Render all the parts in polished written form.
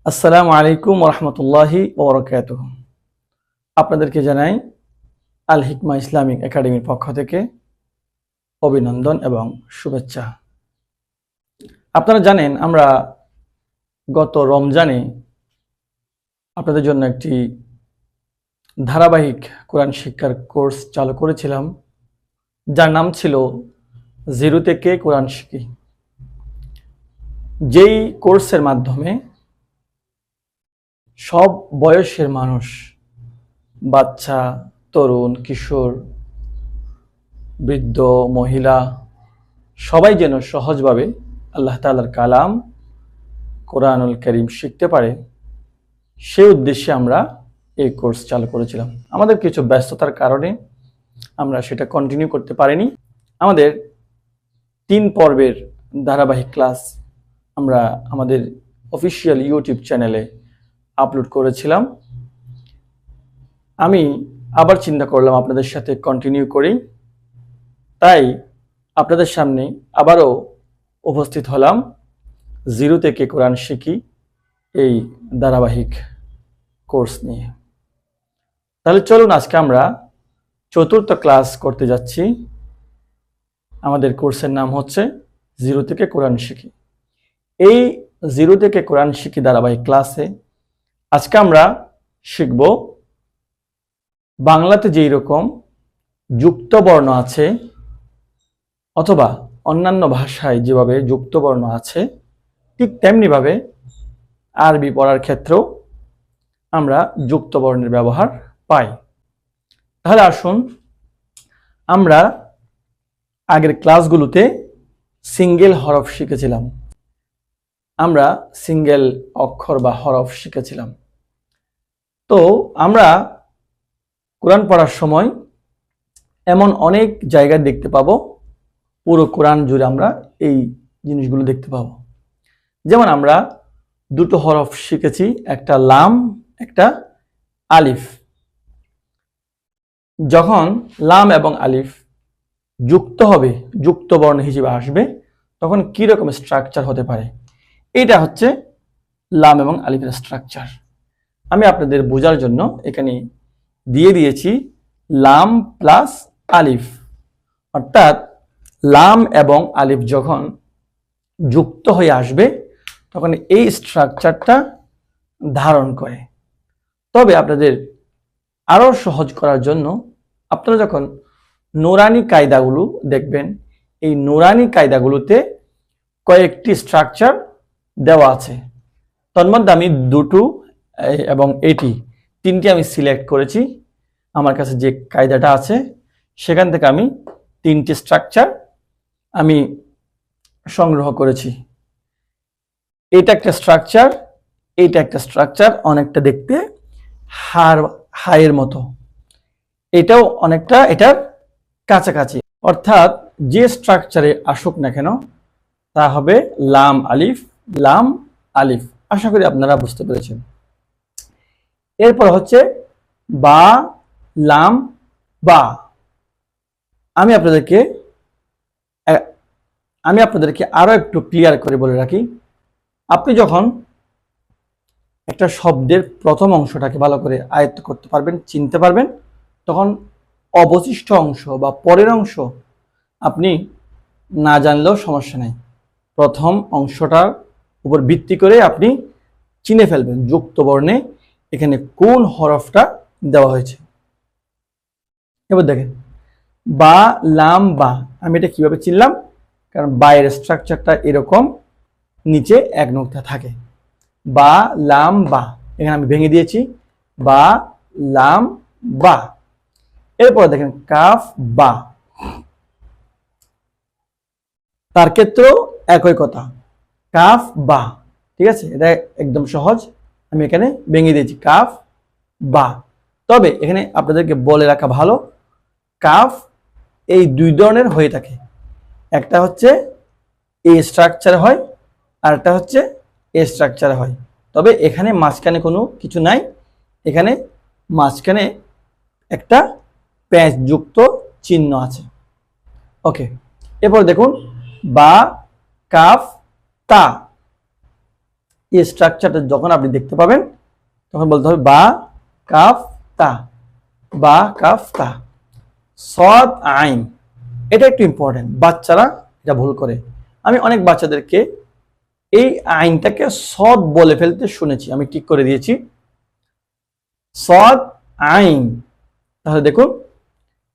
আসসালামু আলাইকুম ওরহমতুল্লাহি ওবরাকাতুহ। আপনাদেরকে জানাই আল হিকমা ইসলামিক একাডেমির পক্ষ থেকে অভিনন্দন এবং শুভেচ্ছা। আপনারা জানেন আমরা গত রমজানে আপনাদের জন্য একটি ধারাবাহিক কোরআন শিক্ষার কোর্স চালু করেছিলাম, যার নাম ছিল জিরো থেকে কোরআন শিখি। যেই কোর্সের মাধ্যমে সব বয়সের মানুষ, বাচ্চা, তরুণ, কিশোর, বৃদ্ধ, মহিলা সবাই যেন সহজভাবে আল্লাহ তাআলার কালাম কোরআনুল কারীম শিখতে পারে, সেই উদ্দেশ্যে আমরা এই কোর্স চালু করেছিলাম। আমাদের কিছু ব্যস্ততার কারণে আমরা সেটা কন্টিনিউ করতে পারিনি। আমাদের 3 পর্বের ধারাবাহিক ক্লাস আমরা আমাদের অফিসিয়াল ইউটিউব চ্যানেলে আপলোড করেছিলাম। আমি আবার চিন্তা করলাম আপনাদের সাথে কন্টিনিউ করি, তাই আপনাদের সামনে আবারও উপস্থিত হলাম জিরো থেকে কোরআন শিখি এই ধারাবাহিক কোর্স নিয়ে। তাহলে চলুন আজকে আমরা 4র্থ ক্লাস করতে যাচ্ছি। আমাদের কোর্সের নাম হচ্ছে জিরো থেকে কোরআন শিখি। এই জিরো থেকে কোরআন শিখি ধারাবাহিক ক্লাসে আজকে আমরা শিখব বাংলাতে যেই রকম যুক্ত বর্ণ আছে অথবা অন্যান্য ভাষায় যেভাবে যুক্ত বর্ণ আছে, ঠিক তেমনিভাবে আরবি পড়ার ক্ষেত্রেও আমরা যুক্ত বর্ণের ব্যবহার পাই। তাহলে আসুন, আমরা আগের ক্লাসগুলোতে সিঙ্গেল হরফ শিখেছিলাম, আমরা সিঙ্গেল অক্ষর বা হরফ শিখেছিলাম। তো আমরা কোরআন পড়ার সময় এমন অনেক জায়গায় দেখতে পাবো, পুরো কোরআন জুড়ে আমরা এই জিনিসগুলো দেখতে পাবো। যেমন আমরা 2টো হরফ শিখেছি, একটা লাম, একটা আলিফ। যখন লাম এবং আলিফ যুক্ত হবে, যুক্ত বর্ণ হিসেবে আসবে, তখন কি রকম স্ট্রাকচার হতে পারে, এটা হচ্ছে লাম এবং আলিফের স্ট্রাকচার। আমি আপনাদের বোঝার জন্য এখানে দিয়ে দিয়েছি লাম প্লাস আলিফ, অর্থাৎ লাম এবং আলিফ যখন যুক্ত হয়ে আসবে তখন এই স্ট্রাকচারটা ধারণ করে। তবে আপনাদের আরো সহজ করার জন্য আপনারা যখন নুরানি কায়দাগুলো দেখবেন, এই নুরানি কায়দাগুলোতে কয়েকটি স্ট্রাকচার দেওয়া আছে। তন্মধ্যে আমি 2টো এবং এটি 3টি আমি সিলেক্ট করেছি। আমার কাছে যে কায়দাটা আছে সেখান থেকে আমি 3টি স্ট্রাকচার আমি সংগ্রহ করেছি। এটা একটা স্ট্রাকচার, এটা একটা স্ট্রাকচার, অনেকটা দেখতে হাড়ের মতো, এটাও অনেকটা এটার কাছাকাছি। অর্থাৎ যে স্ট্রাকচারে আসুক না কেন তা হবে লাম আলিফ, লাম আলিফ। আশা করি আপনারা বুঝতে পেরেছেন। এরপর হচ্ছে বা, লাম, বা। আমি আপনাদেরকে আরো একটু ক্লিয়ার করে বলে রাখি, আপনি যখন একটা শব্দের প্রথম অংশটাকে ভালো করে আয়ত্ত করতে পারবেন, চিনতে পারবেন, তখন অবশিষ্ট অংশ বা পরের অংশ আপনি না জানলেও সমস্যা নেই। প্রথম অংশটার উপর ভিত্তি করে আপনি চিনে ফেলবেন যুক্ত বর্ণে এখানে কোন হরফটা দেওয়া হয়েছে। এবার দেখেন বা, লাম, বা। আমি এটা কিভাবে চিনলাম? কারণ বাইরের স্ট্রাকচারটা এরকম, নিচে এক নুক্তা থাকে। বা, লাম, বা, এখানে আমি ভেঙে দিয়েছি বা, লাম, বা। এরপর দেখেন কাফ, বা, তার ক্ষেত্রেও একই কথা, কাফ, বা। ঠিক আছে, এটা একদম সহজ, আমি এখানে ভেঙে দিয়েছি কাফ, বা। তবে এখানে আপনাদেরকে বলে রাখা ভালো, কাফ এই 2 ধরনের হয়ে থাকে। একটা হচ্ছে এই স্ট্রাকচার হয়, আর একটা হচ্ছে এই স্ট্রাকচার হয়। তবে এখানে মাঝখানে কোনো কিছু নাই, এখানে মাঝখানে একটা প্যাঁচ যুক্ত চিহ্ন আছে। ওকে, এরপর দেখুন বা, কাফ, তা। এই স্ট্রাকচারটা যখন আপনি দেখতে পাবেন তখন বলতে হবে বা কাফ তা, বা কাফ তা, সদ আইন। এটা একটু ইম্পর্টেন্ট, বাচ্চারা এটা ভুল করে। আমি অনেক বাচ্চাদেরকে এই আইনটাকে সদ বলে ফেলতে শুনেছি, আমি ঠিক করে দিয়েছি সদ আইন। তাহলে দেখুন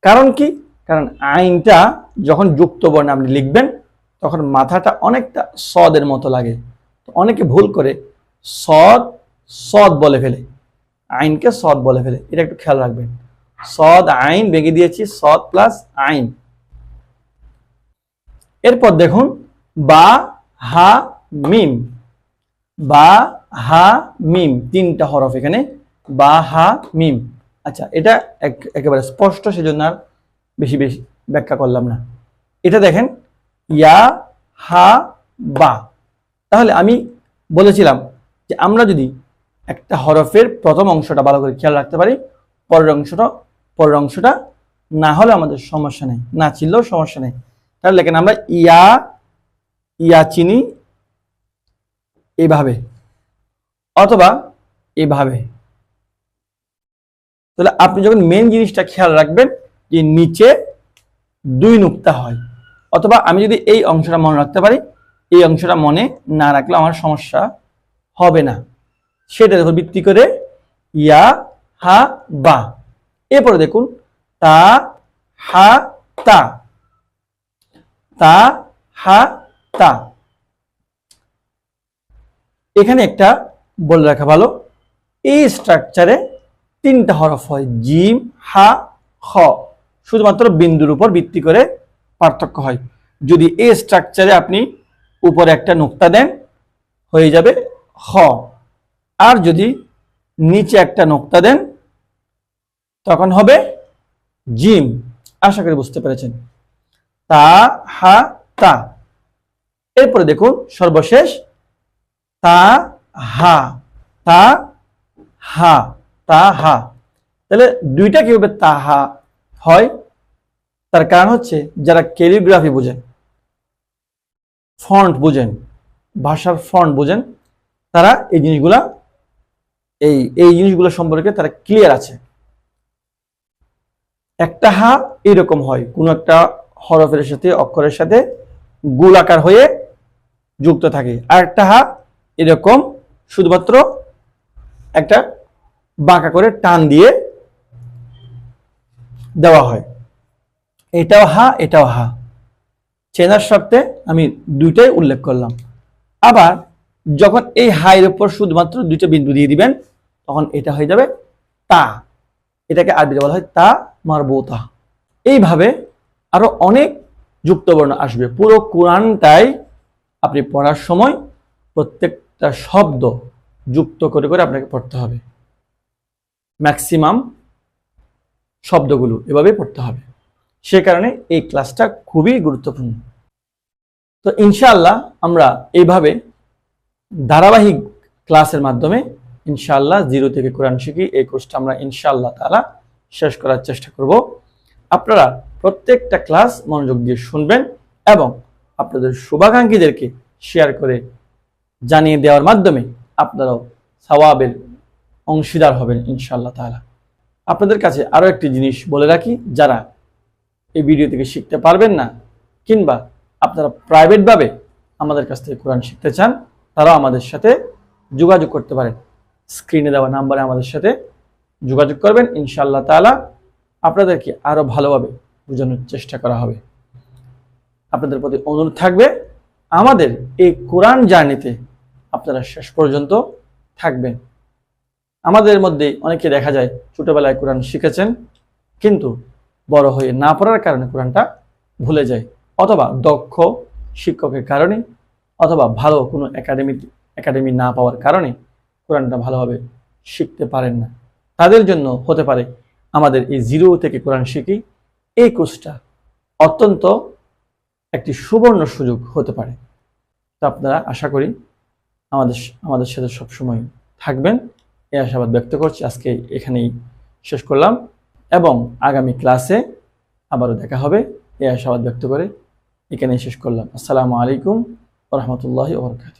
কারণ কি, কারণ আইনটা যখন যুক্ত বর্ণে আপনি লিখবেন তখন মাথাটা অনেকটা সদের মতো লাগে, অনেকে ভুল করে সদ সদ বলে ফেলে, আইনকে সদ বলে ফেলে, এটা একটু খেয়াল রাখবেন। সদ আইন ভেঙে দিয়েছি, সদ প্লাস আইন। এরপর দেখুন বা হা মিম, বা হা মিম, তিনটা হরফ এখানে, বা হা মিম। আচ্ছা, এটা একেবারে স্পষ্ট, সেজন্য আর বেশি বেশি ব্যাখ্যা করলাম না। এটা দেখেন ইয়া হা বা। তাহলে আমি বলেছিলাম যে আমরা যদি একটা হরফের প্রথম অংশটা ভালো করে খেয়াল রাখতে পারি, পরের অংশটা না হলে আমাদের সমস্যা নেই, না চিনলেও সমস্যা নেই। তাহলে দেখেন আমরা ইয়া ইয়া চিনি এইভাবে অথবা এইভাবে। তাহলে আপনি যখন মেন জিনিসটা খেয়াল রাখবেন যে নিচে দুই নুক্তা হয়, অথবা আমি যদি এই অংশটা মনে রাখতে পারি, এই অংশটা মনে না রাখলে আমার সমস্যা হবে না, সেটার উপর ভিত্তি করে ইয়া হা বা। এরপরে দেখুন তা হা তা, তা হা তা। এখানে একটা বলে রাখা ভালো, এই স্ট্রাকচারে তিনটা হরফ হয়, জিম হা খ, শুধুমাত্র বিন্দুর উপর ভিত্তি করে পার্থক্য হয়। যদি এই স্ট্রাকচারে আপনি উপরে একটা নুক্তা দেন হয়ে যাবে খ, আর যদি নিচে একটা নুক্তা দেন তখন হবে জিম। আশা করি বুঝতে পেরেছেন। তা হা তা। এরপরে দেখুন সর্বশেষ তা হা, তা হা, তা হা। তাহলে দুইটা কিভাবে তা হা হয়, তার কারণ হচ্ছে যারা ক্যালিগ্রাফি বুঝেন, ফন্ট বুঝেন, ভাষার ফন্ট বুঝেন, তারা এই জিনিসগুলা এই জিনিসগুলো সম্পর্কে তারা ক্লিয়ার আছে। একটা হা এরকম হয়, কোন একটা হরফের সাথে অক্ষরের সাথে গোলাকার হয়ে যুক্ত থাকে, আর একটা হা এরকম শুধুমাত্র একটা বাঁকা করে টান দিয়ে দেওয়া হয়। এটাও হা, এটাও হা, চেনার স্বার্থে আমি দুইটাই উল্লেখ করলাম। আবার যখন এই হাইয়ের উপর শুধুমাত্র দুইটা বিন্দু দিয়ে দিবেন তখন এটা হয়ে যাবে তা, এটাকে আরবিতে বলা হয় তা মারবুতা। এইভাবে আরো অনেক যুক্তবর্ণ আসবে। পুরো কোরআনটাই আপনি পড়ার সময় প্রত্যেকটা শব্দ যুক্ত করে করে আপনাকে পড়তে হবে, ম্যাক্সিমাম শব্দগুলো এভাবে পড়তে হবে। সে কারণে এই ক্লাসটা খুবই গুরুত্বপূর্ণ। তো ইনশাআল্লাহ আমরা এইভাবে ধারাবাহিক ক্লাসের মাধ্যমে ইনশাআল্লাহ জিরো থেকে কোরআন শিখি এই কোর্সটা আমরা ইনশাআল্লাহ তাআলা শেষ করার চেষ্টা করব। আপনারা প্রত্যেকটা ক্লাস মনোযোগ দিয়ে শুনবেন এবং আপনাদের শুভাকাঙ্ক্ষীদেরকে শেয়ার করে জানিয়ে দেওয়ার মাধ্যমে আপনারাও সওয়াবের অংশীদার হবেন ইনশাআল্লাহ তাআলা। আপনাদের কাছে আরো একটি জিনিস বলে রাখি, যারা এই ভিডিও থেকে শিখতে পারবেন না কিংবা আপনারা প্রাইভেটভাবে আমাদের কাছ থেকে কোরআন শিখতে চান, তারাও আমাদের সাথে যোগাযোগ করতে পারেন। স্ক্রিনে দেওয়া নাম্বারে আমাদের সাথে যোগাযোগ করবেন, ইনশাআল্লাহ তাআলা আপনাদেরকে আরো ভালোভাবে বোঝানোর চেষ্টা করা হবে। আপনাদের প্রতি অনুরোধ থাকবে আমাদের এই কোরআন জার্নিতে আপনারা শেষ পর্যন্ত থাকবেন। আমাদের মধ্যে অনেকে দেখা যায় ছোটবেলায় কোরআন শিখেছেন কিন্তু বড় হয়ে না পড়ার কারণে কোরআনটা ভুলে যায়, অথবা দক্ষ শিক্ষকের কারণে, অথবা ভালো কোনো একাডেমি না পাওয়ার কারণে কোরআনটা ভালোভাবে শিখতে পারেন না। তাদের জন্য হতে পারে আমাদের এই জিরো থেকে কোরআন শিখি এই কোর্সটা অত্যন্ত একটি সুবর্ণ সুযোগ হতে পারে। তো আপনারা আশা করি আমাদের সাথে সবসময় থাকবেন, এই আশাবাদ ব্যক্ত করছি। আজকে এখানেই শেষ করলাম এবং আগামী ক্লাসে আবারও দেখা হবে, এই আশাবাদ ব্যক্ত করে এখানেই শেষ করলাম। আসসালামু আলাইকুম ওয়া রাহমাতুল্লাহি ওয়া বারাকাতুহু।